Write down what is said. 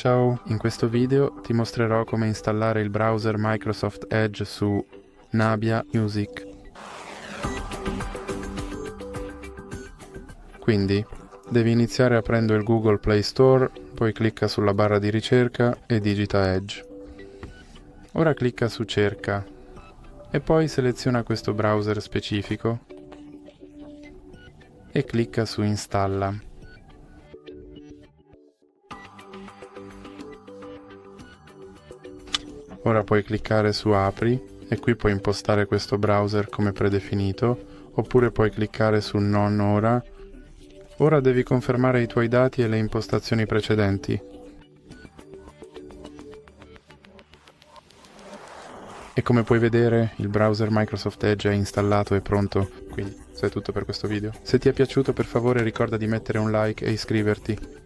Ciao, in questo video ti mostrerò come installare il browser Microsoft Edge su Nubia Music. Quindi, devi iniziare aprendo il Google Play Store, poi clicca sulla barra di ricerca e digita Edge. Ora clicca su Cerca e poi seleziona questo browser specifico e clicca su Installa. Ora puoi cliccare su Apri e qui puoi impostare questo browser come predefinito, oppure puoi cliccare su Non ora. Ora devi confermare i tuoi dati e le impostazioni precedenti. E come puoi vedere, il browser Microsoft Edge è installato e pronto, quindi questo è tutto per questo video. Se ti è piaciuto, per favore ricorda di mettere un like e iscriverti.